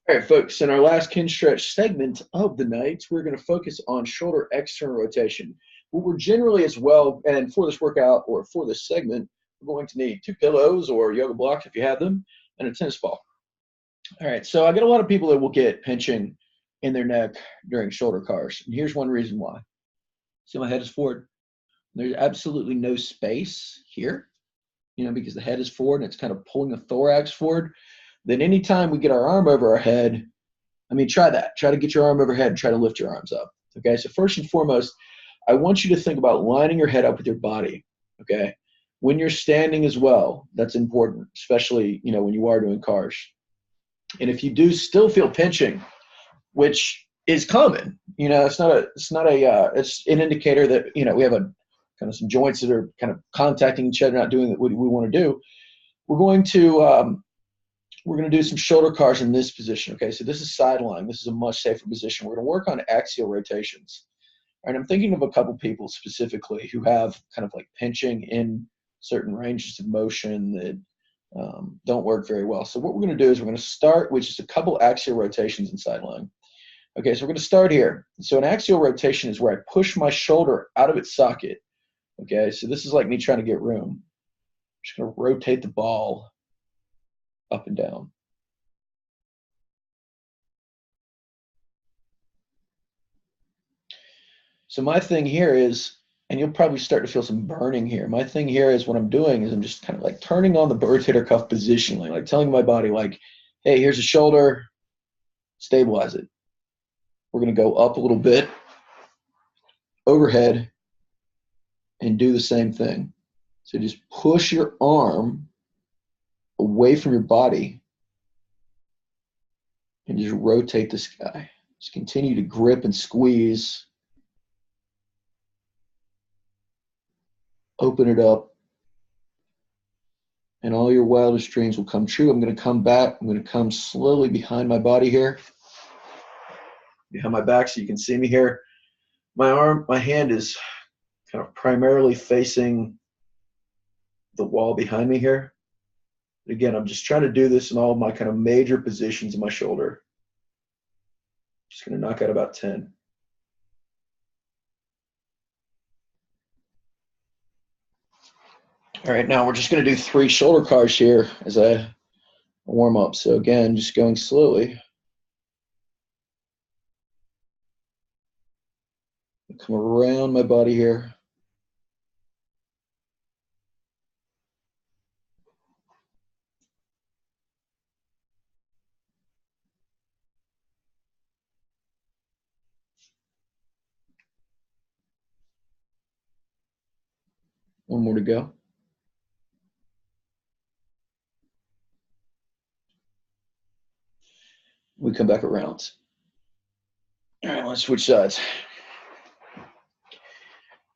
All right, folks, in our last Kinstretch segment of the night, we're going to focus on shoulder external rotation. What we're generally as well, and for this workout or for this segment, we're going to need 2 pillows or yoga blocks if you have them, and a tennis ball. All right, so I get a lot of people that will get pinching in their neck during shoulder cars, and here's one reason why. See, my head is forward. There's absolutely no space here, because the head is forward and it's kind of pulling the thorax forward. Then anytime we get our arm over our head, try that. Try to get your arm overhead and try to lift your arms up. Okay, so first and foremost, I want you to think about lining your head up with your body. Okay, when you're standing as well, that's important, especially when you are doing cars. And if you do still feel pinching, which is common, it's an indicator that we have a kind of some joints that are kind of contacting each other, not doing what we want to do. We're going to do some shoulder cars in this position. Okay, so this is side lying. This is a much safer position. We're going to work on axial rotations. And I'm thinking of a couple people specifically who have kind of like pinching in certain ranges of motion that don't work very well. So what we're going to do is we're going to start with just a couple axial rotations in side lying. Okay, so we're going to start here. So an axial rotation is where I push my shoulder out of its socket. Okay, so this is like me trying to get room. I'm just going to rotate the ball up and down. So my thing here is, and you'll probably start to feel some burning here. My thing here is what I'm doing is I'm just kind of like turning on the rotator cuff positionally, like telling my body like, hey, here's a shoulder, stabilize it. We're going to go up a little bit, overhead, and do the same thing. So just push your arm away from your body and just rotate this guy. Just continue to grip and squeeze. Open it up. And all your wildest dreams will come true. I'm going to come back. I'm going to come slowly behind my body here. Behind my back so you can see me here. My hand is kind of primarily facing the wall behind me here. Again, I'm just trying to do this in all of my kind of major positions in my shoulder. Just going to knock out about 10. All right, now we're just going to do 3 shoulder cars here as I warm up. So again, just going slowly. Come around my body here. One more to go. We come back around. All right, let's switch sides.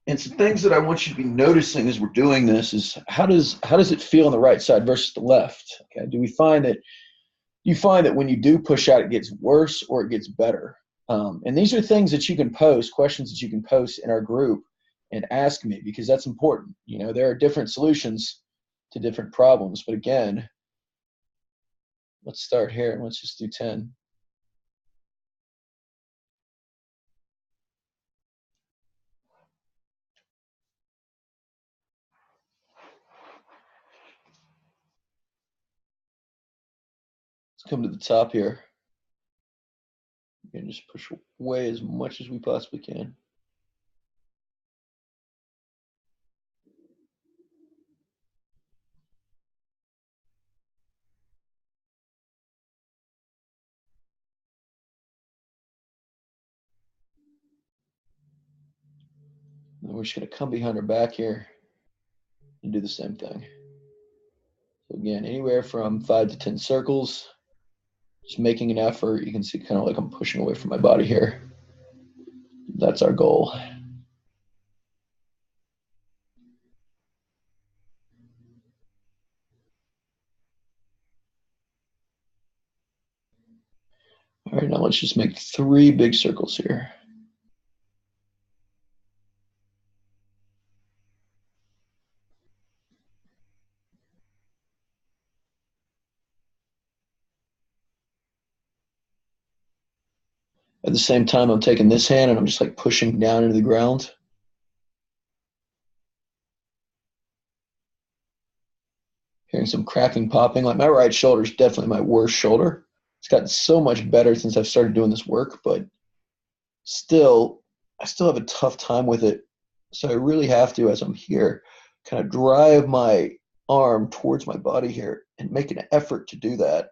And some things that I want you to be noticing as we're doing this is how does it feel on the right side versus the left? Okay, do you find that when you do push out, it gets worse or it gets better? And these are things that you can post, questions that you can post in our group and ask me, because that's important. There are different solutions to different problems. But again, let's start here and let's just do 10. Let's come to the top here. And just push away as much as we possibly can. And we're just going to come behind our back here and do the same thing. So again, anywhere from 5 to 10 circles, just making an effort. You can see kind of like I'm pushing away from my body here. That's our goal. All right, now let's just make 3 big circles here. At the same time, I'm taking this hand and I'm just like pushing down into the ground. Hearing some cracking, popping. Like my right shoulder is definitely my worst shoulder. It's gotten so much better since I've started doing this work, but still, I still have a tough time with it. So I really have to, as I'm here, kind of drive my arm towards my body here and make an effort to do that.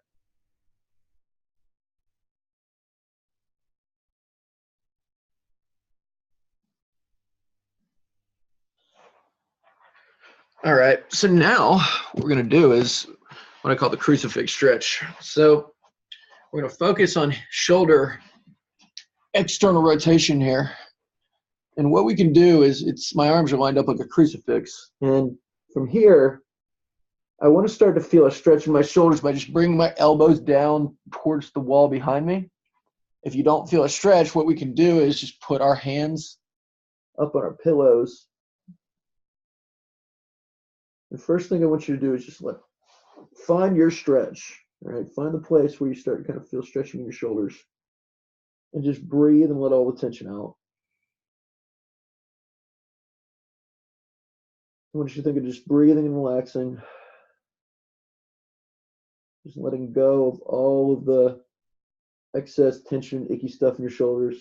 All right, so now what we're going to do is what I call the crucifix stretch. So we're going to focus on shoulder external rotation here. And what we can do is my arms are lined up like a crucifix. And from here, I want to start to feel a stretch in my shoulders by just bringing my elbows down towards the wall behind me. If you don't feel a stretch, what we can do is just put our hands up on our pillows. The first thing I want you to do is just find your stretch. All right, find the place where you start to kind of feel stretching in your shoulders. And just breathe and let all the tension out. I want you to think of just breathing and relaxing. Just letting go of all of the excess tension, icky stuff in your shoulders.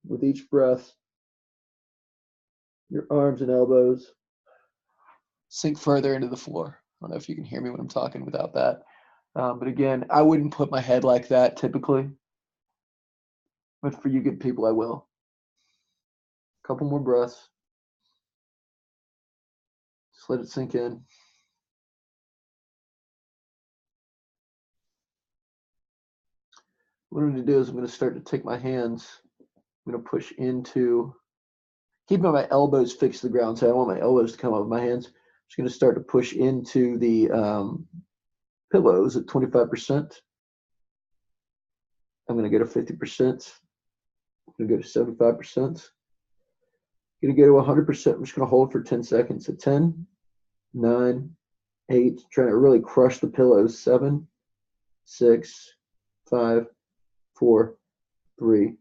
With each breath, your arms and elbows sink further into the floor. I don't know if you can hear me when I'm talking without that. But again, I wouldn't put my head like that typically. But for you good people, I will. A couple more breaths. Just let it sink in. What I'm going to do is I'm going to start to take my hands. I'm going to push into, keeping my elbows fixed to the ground, so I don't want my elbows to come up with my hands. I'm just going to start to push into the pillows at 25%. I'm going to go to 50%. I'm going to go to 75%. I'm going to go to 100%. I'm just going to hold for 10 seconds. So 10, 9, 8, trying to really crush the pillows. 7, 6, 5, 4, 3,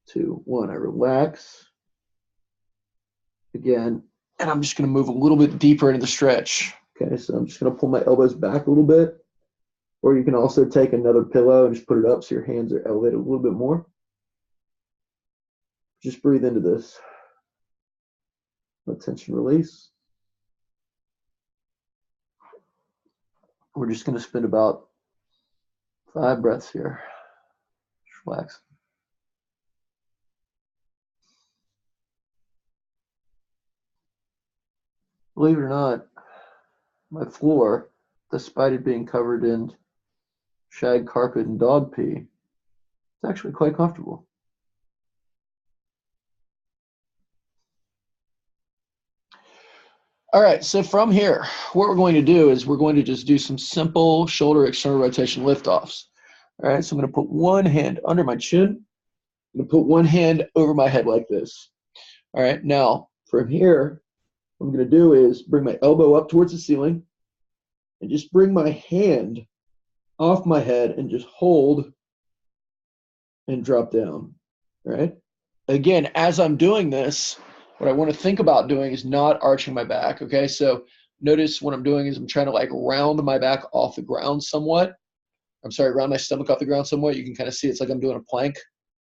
2, 1. I relax again, and I'm just going to move a little bit deeper into the stretch. Okay, so I'm just going to pull my elbows back a little bit, or you can also take another pillow and just put it up so your hands are elevated a little bit more. Just breathe into this. Let tension release. We're just going to spend about 5 breaths here. Just relax. Believe it or not, my floor, despite it being covered in shag carpet and dog pee, it's actually quite comfortable. All right, so from here, what we're going to do is we're going to just do some simple shoulder external rotation liftoffs. All right, so I'm going to put one hand under my chin. I'm going to put one hand over my head like this. All right, now from here, what I'm going to do is bring my elbow up towards the ceiling and just bring my hand off my head and just hold and drop down. All right. Again, as I'm doing this, what I want to think about doing is not arching my back. Okay, so notice what I'm doing is I'm trying to like round my back off the ground somewhat. I'm sorry, round my stomach off the ground somewhat. You can kind of see it's like I'm doing a plank.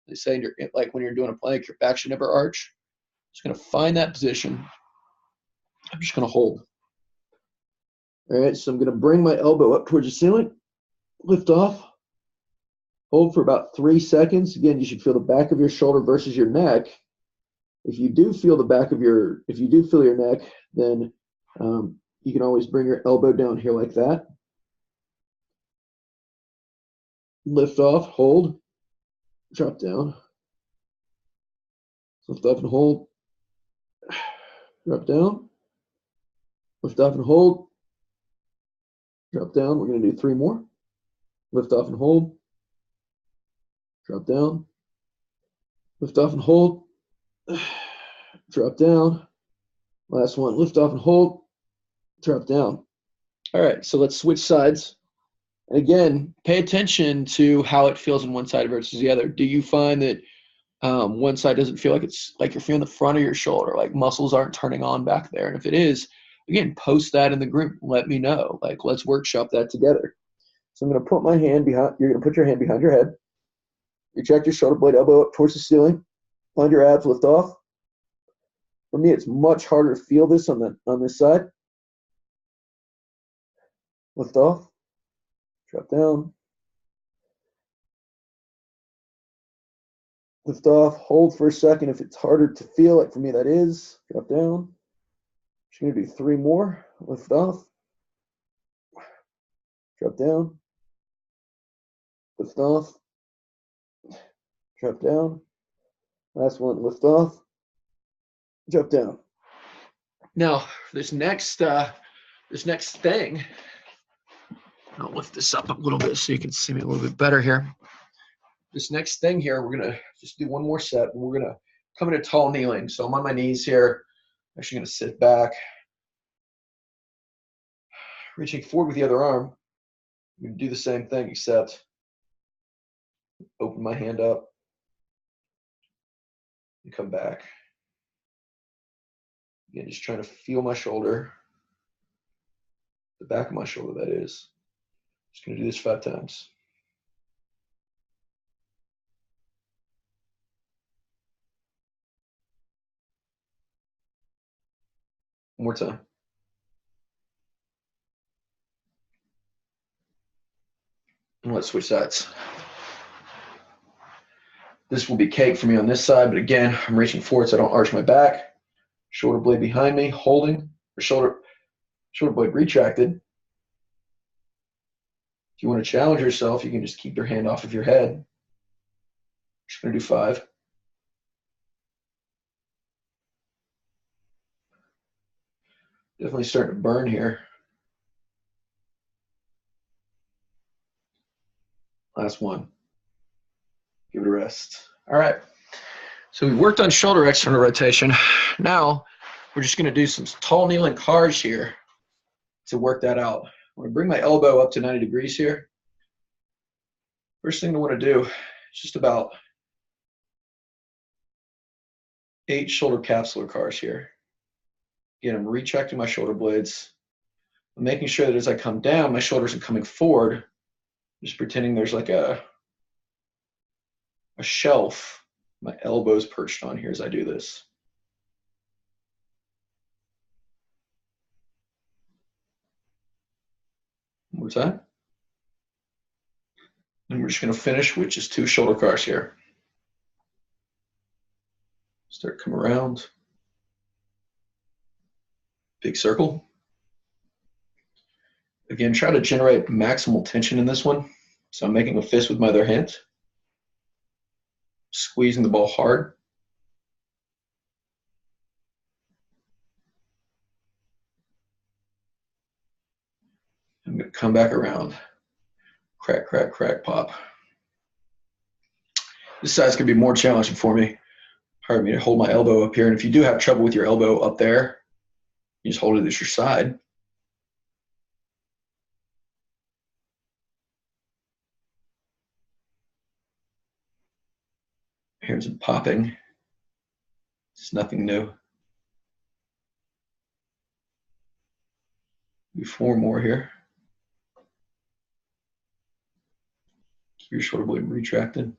They say like when you're doing a plank, your back should never arch. Just going to find that position. I'm just going to hold. All right, so I'm going to bring my elbow up towards the ceiling, lift off, hold for about 3 seconds. Again, you should feel the back of your shoulder versus your neck. If you do feel your neck, then you can always bring your elbow down here like that. Lift off, hold, drop down. Lift off and hold, drop down. Lift off and hold, drop down. We're going to do 3 more. Lift off and hold, drop down. Lift off and hold, drop down. Last one, lift off and hold, drop down. All right, so let's switch sides. And again, pay attention to how it feels on one side versus the other. Do you find that one side doesn't feel like it's like you're feeling the front of your shoulder, like muscles aren't turning on back there? And if it is, again, post that in the group. Let me know. Like, let's workshop that together. So I'm going to put my hand behind, you're going to put your hand behind your head. Retract your shoulder blade, elbow up towards the ceiling. Find your abs, lift off. For me, it's much harder to feel this on this side. Lift off. Drop down. Lift off. Hold for a second if it's harder to feel, like for me that is. Drop down. Just going to do 3 more. Lift off. Drop down. Lift off. Drop down. Last one. Lift off. Drop down. Now, this next thing, I'll lift this up a little bit so you can see me a little bit better here. This next thing here, we're going to just do one more set. And we're going to come into tall kneeling. So I'm on my knees here. I'm actually going to sit back. Reaching forward with the other arm. I'm going to do the same thing, except open my hand up and come back. Again, just trying to feel my shoulder, the back of my shoulder, that is. Just going to do this 5 times. One more time. And let's switch sides. This will be cake for me on this side, but again, I'm reaching forward so I don't arch my back. Shoulder blade behind me, holding, or shoulder blade retracted. If you want to challenge yourself, you can just keep your hand off of your head. Just going to do 5. Definitely starting to burn here. Last one. Give it a rest. All right. So we worked on shoulder external rotation. Now we're just going to do some tall kneeling cars here to work that out. I'm going to bring my elbow up to 90 degrees here. First thing I want to do is just about 8 shoulder capsular cars here. Again, I'm retracting my shoulder blades. I'm making sure that as I come down, my shoulders are coming forward. Just pretending there's like a shelf my elbows perched on here as I do this. One more time. And we're just going to finish with just 2 shoulder cars here. Start coming around. Big circle. Again, try to generate maximal tension in this one. So I'm making a fist with my other hand. Squeezing the ball hard. I'm going to come back around. Crack, crack, crack, pop. This side's going to be more challenging for me. Hard me to hold my elbow up here. And if you do have trouble with your elbow up there, you just hold it at your side. Here's some popping. It's nothing new. Do 4 more here. Keep your shoulder blade retracted.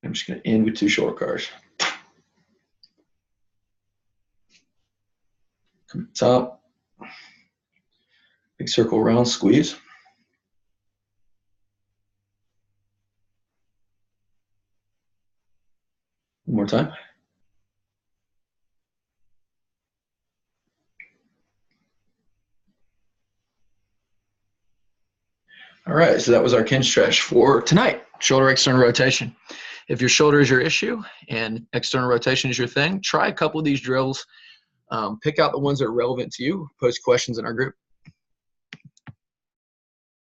I'm just going to end with 2 shoulder cars. Come to the top. Big circle around, squeeze. One more time. All right, so that was our Kinstretch for tonight, shoulder external rotation. If your shoulder is your issue and external rotation is your thing, try a couple of these drills. Pick out the ones that are relevant to you. Post questions in our group.